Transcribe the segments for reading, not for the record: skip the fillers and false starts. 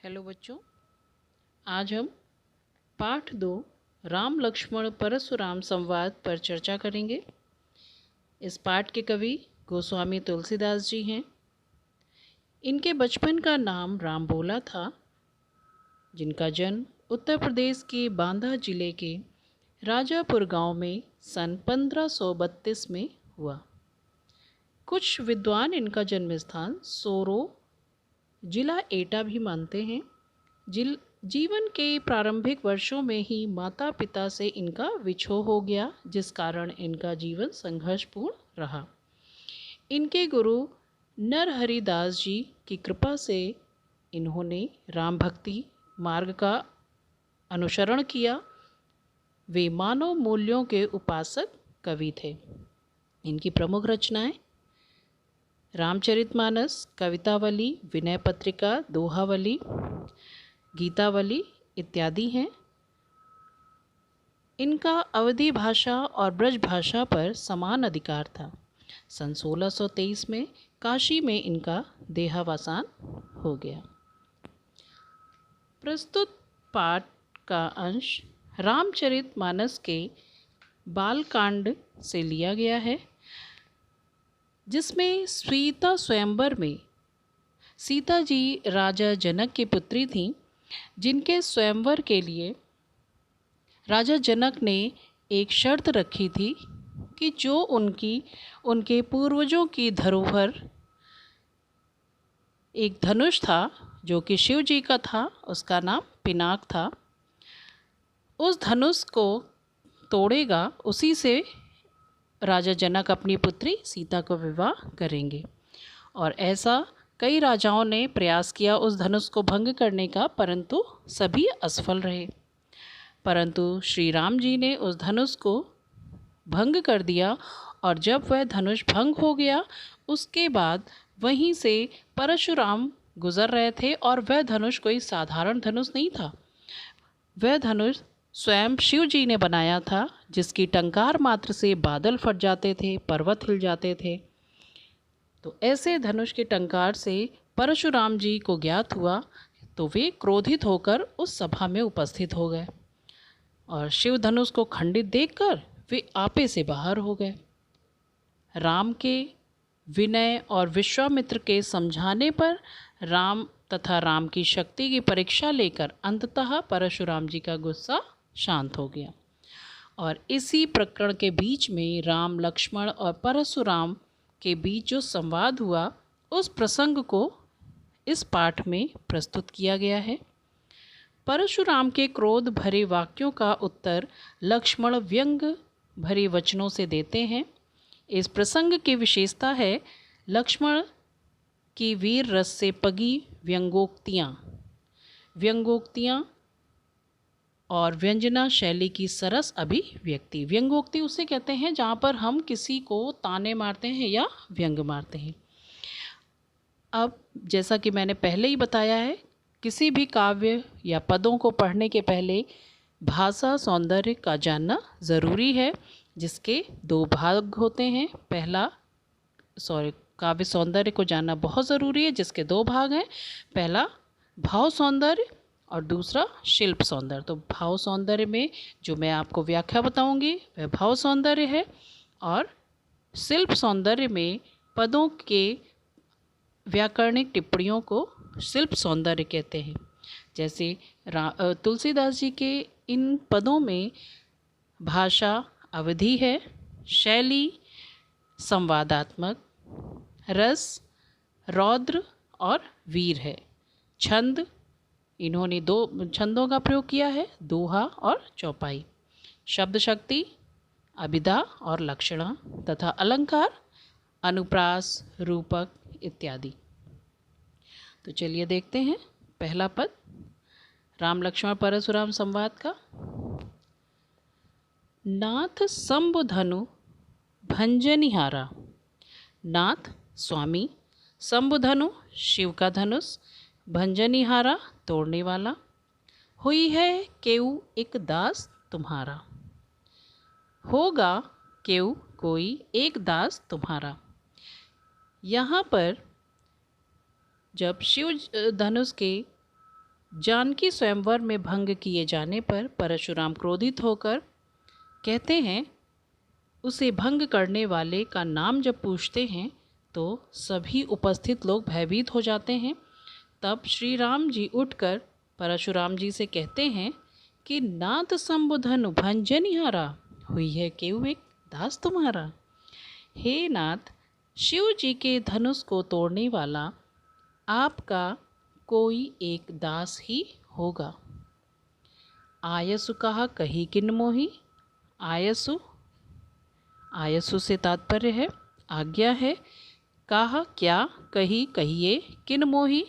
Hello बच्चों, आज हम पाठ 2 राम लक्ष्मण परशुराम संवाद पर चर्चा करेंगे। इस पाठ के कवि गोस्वामी तुलसीदास जी हैं। इनके बचपन का नाम राम भोला था, जिनका जन्म उत्तर प्रदेश के बांदा जिले के राजापुर गांव में सन 1532 में हुआ। कुछ विद्वान इनका जन्म स्थान सोरो जिला एटा भी मानते हैं। जीवन के प्रारंभिक वर्षों में ही माता पिता से इनका विछोह हो गया, जिस कारण इनका जीवन संघर्षपूर्ण रहा। इनके गुरु नरहरि दास जी की कृपा से इन्होंने राम भक्ति मार्ग का अनुसरण किया। वे मानव मूल्यों के उपासक कवि थे। इनकी प्रमुख रचनाएं रामचरितमानस, कवितावली, विनय पत्रिका, दोहावली, गीतावली इत्यादि हैं। इनका अवधी भाषा और ब्रज भाषा पर समान अधिकार था। सन 1623 में काशी में इनका देहावसान हो गया। प्रस्तुत पाठ का अंश रामचरितमानस के बालकांड से लिया गया है, जिसमें सीता स्वयंवर में सीता जी राजा जनक की पुत्री थीं, जिनके स्वयंवर के लिए राजा जनक ने एक शर्त रखी थी कि जो उनके पूर्वजों की धरोहर एक धनुष था, जो कि शिव जी का था, उसका नाम पिनाक था, उस धनुष को तोड़ेगा, उसी से राजा जनक अपनी पुत्री सीता को विवाह करेंगे। और ऐसा कई राजाओं ने प्रयास किया उस धनुष को भंग करने का, परंतु सभी असफल रहे। परंतु श्री राम जी ने उस धनुष को भंग कर दिया, और जब वह धनुष भंग हो गया, उसके बाद वहीं से परशुराम गुजर रहे थे, और वह धनुष कोई साधारण धनुष नहीं था। वह धनुष स्वयं शिव जी ने बनाया था, जिसकी टंकार मात्र से बादल फट जाते थे, पर्वत हिल जाते थे। तो ऐसे धनुष के टंकार से परशुराम जी को ज्ञात हुआ, तो वे क्रोधित होकर उस सभा में उपस्थित हो गए, और शिव धनुष को खंडित देखकर वे आपे से बाहर हो गए। राम के विनय और विश्वामित्र के समझाने पर राम तथा राम की शक्ति की परीक्षा लेकर अंततः परशुराम जी का गुस्सा शांत हो गया। और इसी प्रकरण के बीच में राम, लक्ष्मण और परशुराम के बीच जो संवाद हुआ, उस प्रसंग को इस पाठ में प्रस्तुत किया गया है। परशुराम के क्रोध भरे वाक्यों का उत्तर लक्ष्मण व्यंग भरे वचनों से देते हैं। इस प्रसंग की विशेषता है लक्ष्मण की वीर रस से पगी व्यंगोक्तियाँ और व्यंजना शैली की सरस अभिव्यक्ति। व्यंगोक्ति उसे कहते हैं जहाँ पर हम किसी को ताने मारते हैं या व्यंग मारते हैं। अब जैसा कि मैंने पहले ही बताया है, किसी भी काव्य या पदों को पढ़ने के पहले भाषा सौंदर्य का जानना ज़रूरी है, जिसके 2 भाग होते हैं। काव्य सौंदर्य को जानना बहुत ज़रूरी है, जिसके 2 भाग हैं। पहला भाव सौंदर्य और दूसरा शिल्प सौंदर्य। तो भाव सौंदर्य में जो मैं आपको व्याख्या बताऊंगी वह भाव सौंदर्य है, और शिल्प सौंदर्य में पदों के व्याकरणिक टिप्पणियों को शिल्प सौंदर्य कहते हैं। जैसे तुलसीदास जी के इन पदों में भाषा अवधि है, शैली संवादात्मक, रस रौद्र और वीर है, छंद इन्होंने 2 छंदों का प्रयोग किया है, दोहा और चौपाई, शब्द शक्ति अभिधा और लक्षणा, तथा अलंकार अनुप्रास, रूपक इत्यादि। तो चलिए देखते हैं पहला पद राम लक्ष्मण परशुराम संवाद का। नाथ शंभुधनु भंजनिहारा। नाथ स्वामी, शंभुधनु शिव का धनुष, भंजनिहारा तोड़ने वाला, हुई है केऊ एक दास तुम्हारा। होगा केऊ कोई एक दास तुम्हारा। यहाँ पर जब शिव धनुष के जानकी स्वयंवर में भंग किए जाने पर परशुराम क्रोधित होकर कहते हैं, उसे भंग करने वाले का नाम जब पूछते हैं तो सभी उपस्थित लोग भयभीत हो जाते हैं। तब श्री राम जी उठकर परशुराम जी से कहते हैं कि नाथ संबुधनु भंजनिहारा, हुई है केहू एक दास तुम्हारा। हे नाथ, शिव जी के धनुष को तोड़ने वाला आपका कोई एक दास ही होगा। आयसु कहा कही किन मोही। आयसु, आयसु से तात्पर्य है आज्ञा है। कहा क्या, कही कहिए, किन मोही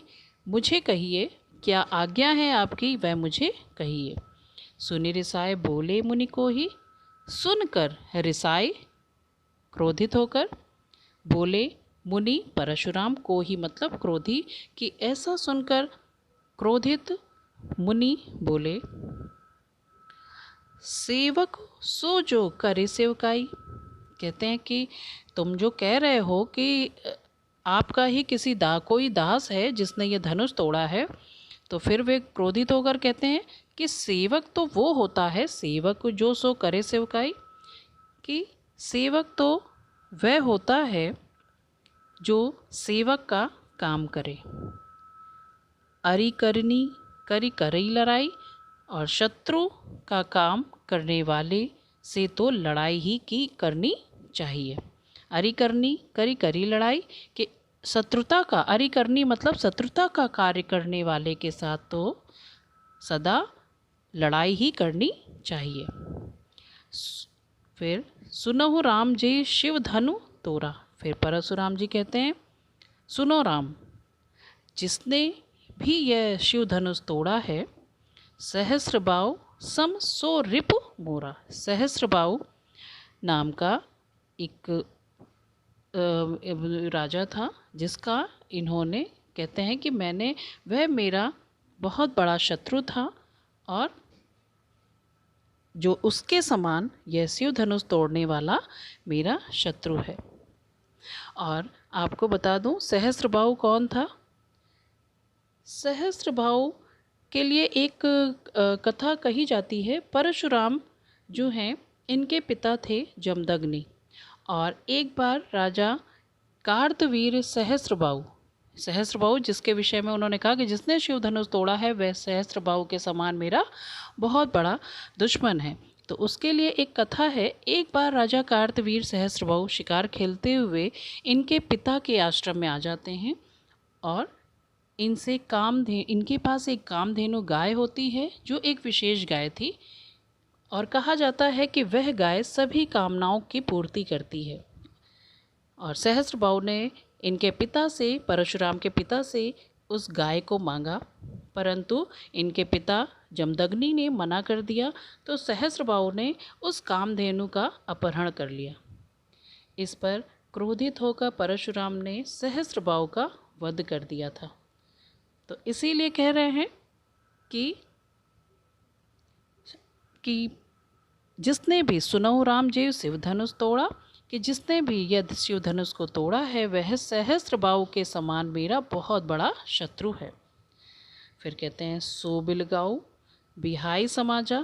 मुझे कहिए, क्या आज्ञा है आपकी वह मुझे कहिए। सुनि रिसाए बोले मुनि को ही। सुनकर रिसाए क्रोधित होकर बोले मुनि परशुराम को ही, मतलब क्रोधी, कि ऐसा सुनकर क्रोधित मुनि बोले, सेवक सो जो करे सेवकाई। कहते हैं कि तुम जो कह रहे हो कि आपका ही किसी कोई दास है जिसने ये धनुष तोड़ा है, तो फिर वे क्रोधित होकर कहते हैं कि सेवक तो वो होता है, सेवक जो सो करे सेवकाई, कि सेवक तो वह होता है जो सेवक का काम करे। अरि करनी करी करई लड़ाई, और शत्रु का काम करने वाले से तो लड़ाई ही की करनी चाहिए। अरि करनी करी करी लड़ाई, कि शत्रुता का, अरि करनी मतलब शत्रुता का कार्य करने वाले के साथ तो सदा लड़ाई ही करनी चाहिए। फिर सुनहु राम जी शिव धनु तोरा। फिर परशुराम जी कहते हैं, सुनो राम, जिसने भी यह शिव धनुष तोड़ा है, सहस्त्रबाहु सम सो रिपु मोरा। सहस्त्रबाहु नाम का एक राजा था जिसका इन्होंने, कहते हैं कि मैंने, वह मेरा बहुत बड़ा शत्रु था और जो उसके समान यह शिव धनुष तोड़ने वाला मेरा शत्रु है। और आपको बता दूं सहस्त्रबाहु कौन था। सहस्त्रबाहु के लिए एक कथा कही जाती है। परशुराम जो हैं इनके पिता थे जमदग्नि, और एक बार राजा कार्तवीर सहस्त्रबाहु जिसके विषय में उन्होंने कहा कि जिसने शिव धनुष तोड़ा है वह सहस्त्रबाहु के समान मेरा बहुत बड़ा दुश्मन है, तो उसके लिए एक कथा है। एक बार राजा कार्तवीर सहस्त्रबाहु शिकार खेलते हुए इनके पिता के आश्रम में आ जाते हैं और इनके पास एक कामधेनु गाय होती है जो एक विशेष गाय थी, और कहा जाता है कि वह गाय सभी कामनाओं की पूर्ति करती है। और सहस्त्रबाहु ने इनके पिता से, परशुराम के पिता से उस गाय को मांगा, परंतु इनके पिता जमदग्नि ने मना कर दिया, तो सहस्त्रबाहु ने उस कामधेनु का अपहरण कर लिया। इस पर क्रोधित होकर परशुराम ने सहस्त्रबाहु का वध कर दिया था। तो इसीलिए कह रहे हैं कि जिसने भी, सुनहु राम जी शिव धनुष तोड़ा, कि जिसने भी यदि शिव धनुष को तोड़ा है वह सहस्त्रबाहु के समान मेरा बहुत बड़ा शत्रु है। फिर कहते हैं सो बिलगाऊ बिहाई समाजा।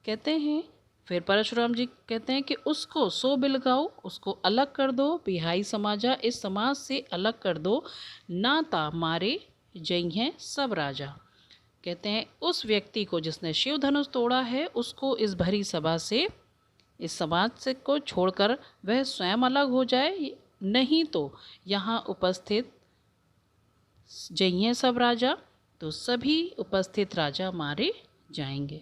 कहते हैं, फिर परशुराम जी कहते हैं कि उसको सो बिलगाऊ, उसको अलग कर दो, बिहाई समाजा, इस समाज से अलग कर दो, नाता मारे जई हैं सब राजा। कहते हैं उस व्यक्ति को जिसने शिव धनुष तोड़ा है उसको इस भरी सभा से, इस समाज से को छोड़कर वह स्वयं अलग हो जाए, नहीं तो यहाँ उपस्थित जइए सब राजा, तो सभी उपस्थित राजा मारे जाएंगे।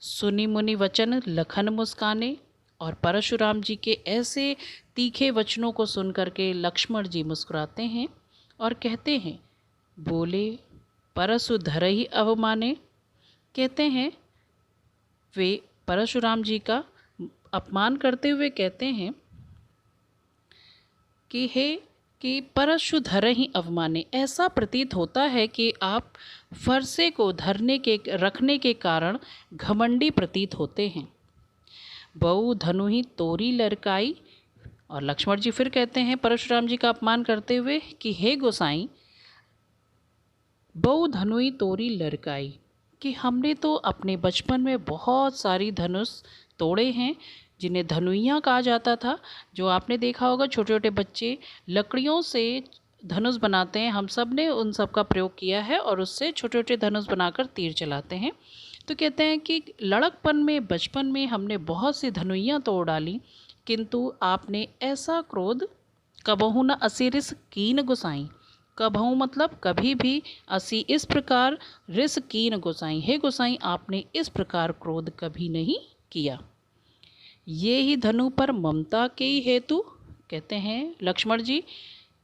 सुनि मुनि वचन लखन मुस्काने। और परशुराम जी के ऐसे तीखे वचनों को सुनकर के लक्ष्मण जी मुस्कुराते हैं और कहते हैं, बोले परशु धरहि अवमाने। कहते हैं वे परशुराम जी का अपमान करते हुए कहते हैं कि परशु धरहि अवमाने। ऐसा प्रतीत होता है कि आप फरसे को रखने के कारण घमंडी प्रतीत होते हैं। बहु धनुहि तोरी लरकाई। और लक्ष्मण जी फिर कहते हैं परशुराम जी का अपमान करते हुए कि हे गोसाई, बहु धनुई तोरी लड़काई, कि हमने तो अपने बचपन में बहुत सारी धनुष तोड़े हैं, जिन्हें धनुइयाँ कहा जाता था। जो आपने देखा होगा छोटे छोटे बच्चे लकड़ियों से धनुष बनाते हैं, हम सब ने उन सब का प्रयोग किया है और उससे छोटे छोटे धनुष बनाकर तीर चलाते हैं। तो कहते हैं कि लड़कपन में बचपन में हमने बहुत सी धनुइयाँ तोड़ डाली, किंतु आपने ऐसा क्रोध कबहू न असी रिस कीन गुसाई। कबहू मतलब कभी भी, असी इस प्रकार, रिस कीन गुसाई, हे गुसाई आपने इस प्रकार क्रोध कभी नहीं किया। ये ही धनु पर ममता के ही हेतु, कहते हैं लक्ष्मण जी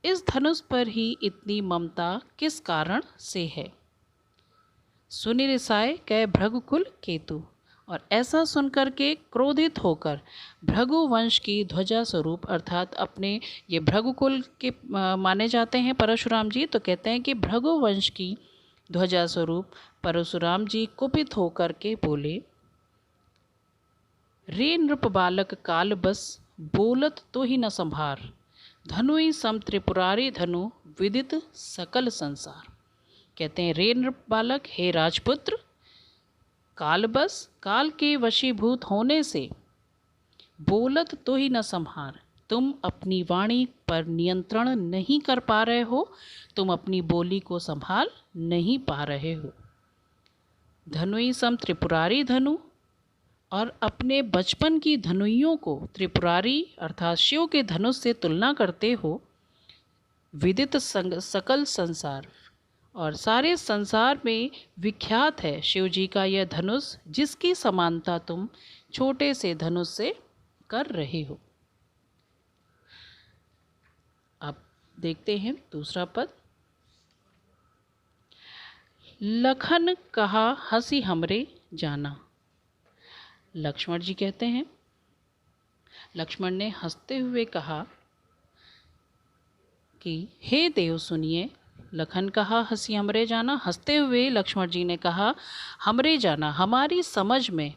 इस धनुष पर ही इतनी ममता किस कारण से है। सुनि रिसाए कह भृगुकुल केतु, और ऐसा सुनकर के क्रोधित होकर भृगु वंश की ध्वजा स्वरूप, अर्थात अपने ये भृगुकुल के माने जाते हैं परशुराम जी, तो कहते हैं कि भृगु वंश की ध्वजा स्वरूप परशुराम जी कुपित होकर के बोले, रे नृप बालक काल बस बोलत तो ही न संभार, धनुई सम त्रिपुरारी धनु विदित सकल संसार। कहते हैं रे नृप बालक, हे राजपुत्र, काल बस, काल के वशीभूत होने से, बोलत तो ही न संहार, तुम अपनी वाणी पर नियंत्रण नहीं कर पा रहे हो, तुम अपनी बोली को संभाल नहीं पा रहे हो। धनुई सम त्रिपुरारी धनु, और अपने बचपन की धनुइयों को त्रिपुरारी अर्थात शिव के धनुष से तुलना करते हो। विदित सकल संसार, और सारे संसार में विख्यात है शिव जी का यह धनुष, जिसकी समानता तुम छोटे से धनुष से कर रहे हो। अब देखते हैं दूसरा पद। लखन कहा हंसी हमरे जाना। लक्ष्मण जी कहते हैं, लक्ष्मण ने हंसते हुए कहा कि हे देव सुनिए। लखन कहा हंसी हमरे जाना, हंसते हुए लक्ष्मण जी ने कहा हमरे जाना, हमारी समझ में,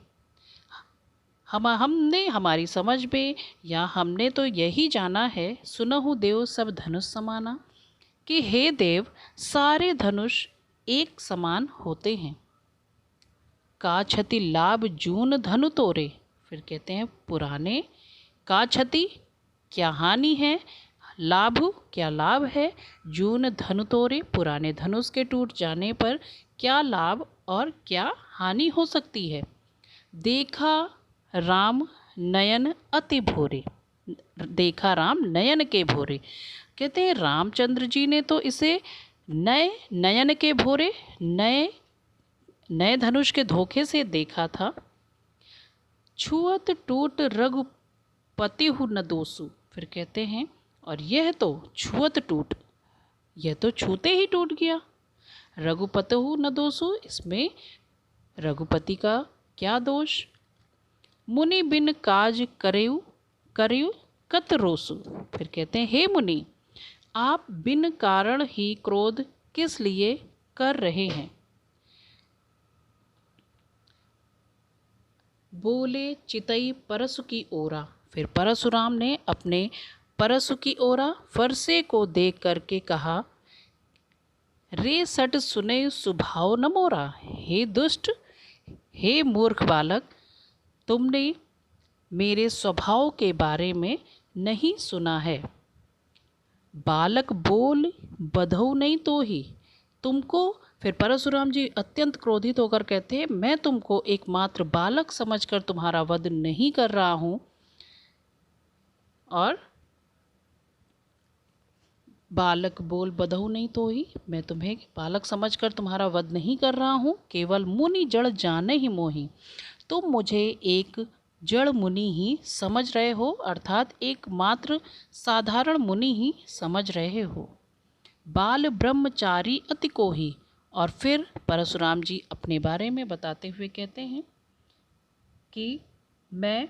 हमने हमारी समझ में, या हमने तो यही जाना है, सुनहु देव सब धनुष समाना, कि हे देव सारे धनुष एक समान होते हैं। का क्षति लाभ जून धनु तोरे, फिर कहते हैं पुराने, का क्षति क्या हानि है, लाभ क्या लाभ है, जून धनु तोरे पुराने धनुष के टूट जाने पर क्या लाभ और क्या हानि हो सकती है। देखा राम नयन अति भोरे, देखा राम नयन के भोरे, कहते हैं रामचंद्र जी ने तो इसे नए नयन के भोरे, नए धनुष के धोखे से देखा था। छुअत टूट रघुपति हु न दोसु, फिर कहते हैं और यह तो छुअत टूट, यह तो छूते ही टूट गया। रघुपति हु न दोसु, इसमें रघुपति का क्या दोष। मुनि बिन काज करेउ करेउ कत रोसु, फिर कहते हैं हे मुनि आप बिन कारण ही क्रोध किस लिए कर रहे हैं। बोले चितई परसु की ओरा, फिर परशुराम ने अपने परसु की ओरा फरसे को देख करके कहा, रे सट सुने सुभाव न मोरा, हे दुष्ट, हे मूर्ख बालक, तुमने मेरे स्वभाव के बारे में नहीं सुना है। बालक बोल बधौ नहीं तो ही, तुमको, फिर परशुराम जी अत्यंत क्रोधित होकर कहते हैं मैं तुमको एकमात्र बालक समझकर तुम्हारा वध नहीं कर रहा हूँ, और बालक बोल बधौ नहीं तो ही, मैं तुम्हें बालक समझकर तुम्हारा वध नहीं कर रहा हूँ, केवल मुनि जड़ जाने ही मोही, तुम मुझे एक जड़ मुनि ही समझ रहे हो, अर्थात एकमात्र साधारण मुनि ही समझ रहे हो। बाल ब्रह्मचारी अति को ही, और फिर परशुराम जी अपने बारे में बताते हुए कहते हैं कि मैं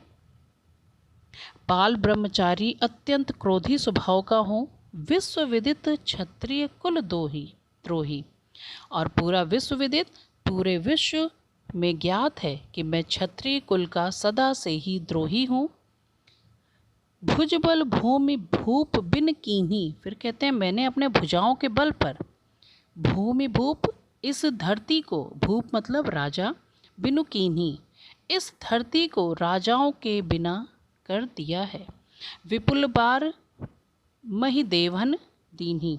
बाल ब्रह्मचारी अत्यंत क्रोधी स्वभाव का हूँ, विश्व विदित क्षत्रिय कुल द्रोही, और पूरा विश्व विदित, पूरे विश्व में ज्ञात है कि मैं क्षत्रिय कुल का सदा से ही द्रोही हूँ। भुजबल भूमि भूप बिन कीन्ही, फिर कहते हैं मैंने अपने भुजाओं के बल पर भूमि भूप इस धरती को, भूप मतलब राजा, बिनु कीन्ही इस धरती को राजाओं के बिना कर दिया है। विपुल बार मही देवन दीन्ही।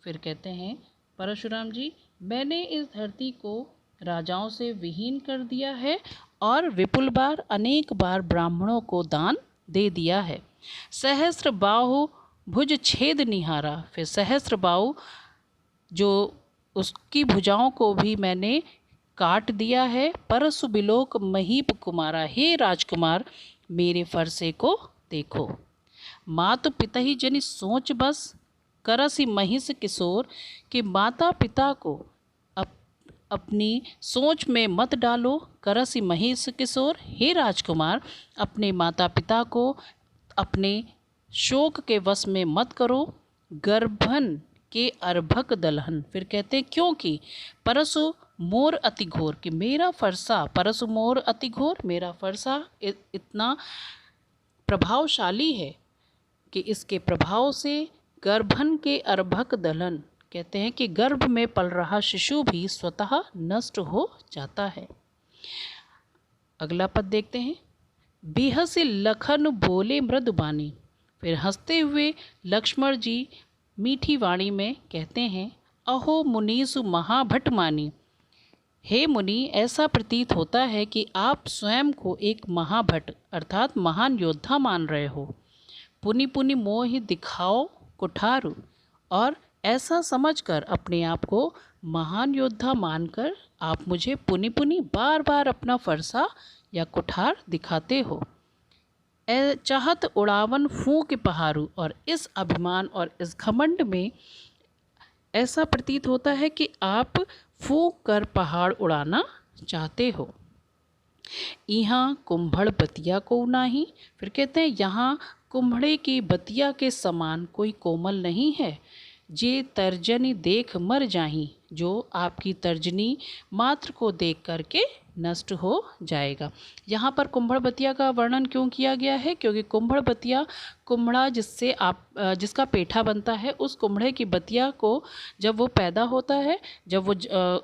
फिर कहते हैं परशुराम जी, मैंने इस धरती को राजाओं से विहीन कर दिया है और विपुल बार अनेक बार ब्राह्मणों को दान दे दिया है। सहस्त्र बाहु भुज छेद निहारा। फिर सहस्त्र बाहु जो उसकी भुजाओं को भी मैंने काट दिया है। परसु बिलोक महीप कुमारा। हे राजकुमार, मेरे फरसे को देखो। मात पिता ही जनि सोच बस करसी महिष किशोर। कि माता पिता को अपनी सोच में मत डालो। करसी महिष किशोर। हे राजकुमार, अपने माता पिता को अपने शोक के वश में मत करो। गर्भन के अर्भक दलहन। फिर कहते हैं क्योंकि परसु मोर अति घोर, कि मेरा फरसा, परसु मोर अति घोर, मेरा फरसा इतना प्रभावशाली है कि इसके प्रभाव से गर्भन के अर्भक दलहन, कहते हैं कि गर्भ में पल रहा शिशु भी स्वतः नष्ट हो जाता है। अगला पद देखते हैं। बिहसी लखन बोले मृदुबानी। फिर हंसते हुए लक्ष्मण जी मीठी वाणी में कहते हैं, अहो मुनीसु महाभट मानी। हे मुनि, ऐसा प्रतीत होता है कि आप स्वयं को एक महाभट अर्थात महान योद्धा मान रहे हो। पुनि पुनि मोहि दिखाओ कुठारु। और ऐसा समझकर अपने आप को महान योद्धा मानकर आप मुझे पुनि पुनि बार बार अपना फरसा या कुठार दिखाते हो। चाहत उड़ावन फूंक पहाड़ू। और इस अभिमान और इस घमंड में ऐसा प्रतीत होता है कि आप फूंक कर पहाड़ उड़ाना चाहते हो। यहाँ कुंभड़ बतिया को नाही। फिर कहते हैं यहाँ कुम्भड़े की बतिया के समान कोई कोमल नहीं है। जे तर्जनी देख मर जाही। जो आपकी तर्जनी मात्र को देख करके नष्ट हो जाएगा। यहाँ पर कुंभड़ बतिया का वर्णन क्यों किया गया है? क्योंकि कुंभड़ बतिया, कुम्भड़ा जिससे जिसका पेठा बनता है, उस कुम्भड़े की बतिया को जब वो पैदा होता है, जब वो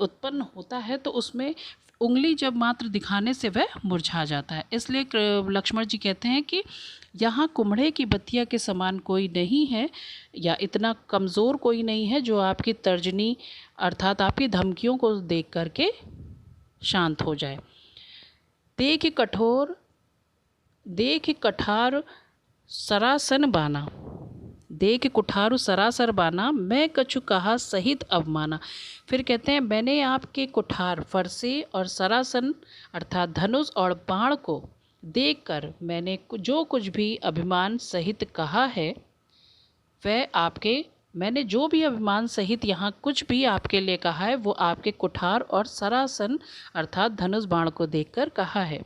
उत्पन्न होता है, तो उसमें उंगली जब मात्र दिखाने से वह मुरझा जाता है। इसलिए लक्ष्मण जी कहते हैं कि यहाँ कुम्भड़े की बतिया के समान कोई नहीं है या इतना कमज़ोर कोई नहीं है जो आपकी तर्जनी अर्थात आपकी धमकियों को देख करके शांत हो जाए। देख कठार सरासन बाना। देख कुठारु सरासर बाना। मैं कछु कहा सहित अवमाना। फिर कहते हैं मैंने आपके कुठार, फरसे और सरासन अर्थात धनुष और बाण को देखकर मैंने जो कुछ भी अभिमान सहित कहा है, वह आपके, मैंने जो भी अभिमान सहित यहाँ कुछ भी आपके लिए कहा है, वो आपके कुठार और सरासन अर्थात धनुष बाण को देखकर कहा है।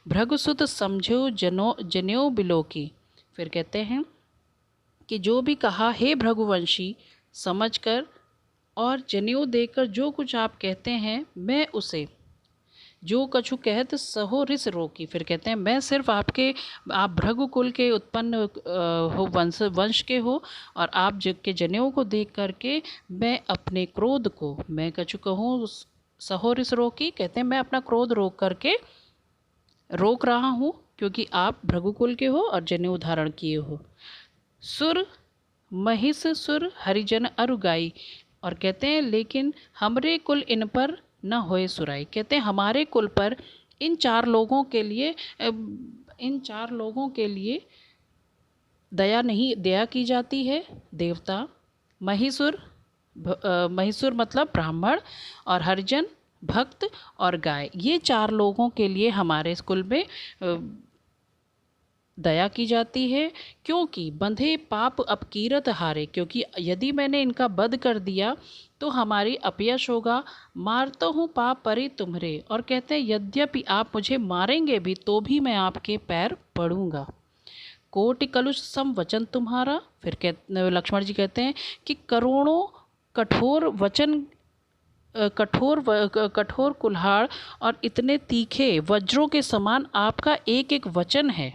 भृगुसुत समझो जनेऊ बिलोकी। फिर कहते हैं कि जो भी कहा हे भृगुवंशी समझकर और जनेऊ देकर जो कुछ आप कहते हैं, मैं उसे जो कछु कहत सहो रिस रोकी। फिर कहते हैं मैं सिर्फ आप भृगुकुल के उत्पन्न हो, वंश के हो, और आप के जनेऊ को देख करके मैं अपने क्रोध को, मैं कछु कहूँ सहो रिस रोकी, कहते हैं मैं अपना क्रोध रोक रहा हूँ क्योंकि आप भृगुकुल के हो और जनेऊ धारण किए हो। सुर महिष सुर हरिजन अरुगाई। और कहते हैं लेकिन हमरे कुल इन पर न होए सुराई। कहते हैं हमारे कुल पर इन चार लोगों के लिए दया की जाती है। देवता महिषुर मतलब ब्राह्मण, और हरिजन भक्त, और गाय, ये चार लोगों के लिए हमारे कुल में दया की जाती है। क्योंकि बंधे पाप अपकीरत हारे। क्योंकि यदि मैंने इनका वध कर दिया तो हमारी अपयश होगा। मारता हूँ पाप परे तुम्हारे। और कहते हैं यद्यपि आप मुझे मारेंगे भी तो भी मैं आपके पैर पड़ूंगा। कोटि कलुष सम वचन तुम्हारा। फिर लक्ष्मण जी कहते हैं कि करोड़ों कठोर वचन, कठोर कुल्हाड़ और इतने तीखे वज्रों के समान आपका एक एक वचन है।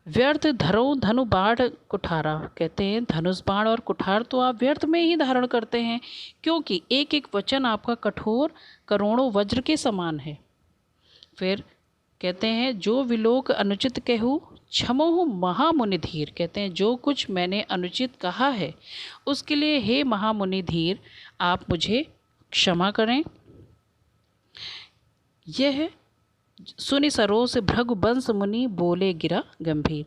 व्यर्थ धरो धनु बाण कुठारा, कहते हैं धनुष बाण और कुठार तो आप व्यर्थ में ही धारण करते हैं, क्योंकि एक एक वचन आपका कठोर करोड़ों वज्र के समान है। फिर कहते हैं जो विलोक अनुचित कहूँ क्षमोहु महामुनि धीर, कहते हैं जो कुछ मैंने अनुचित कहा है उसके लिए हे महामुनि धीर आप मुझे क्षमा करें। यह सुनि सरोस भृगुवंश मुनि बोले गिरा गंभीर।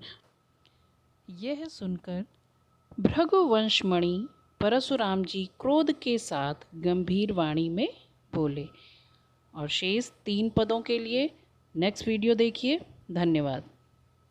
यह सुनकर भृगुवंश मणि परशुराम जी क्रोध के साथ गंभीर वाणी में बोले। और शेष 3 पदों के लिए नेक्स्ट वीडियो देखिए। धन्यवाद।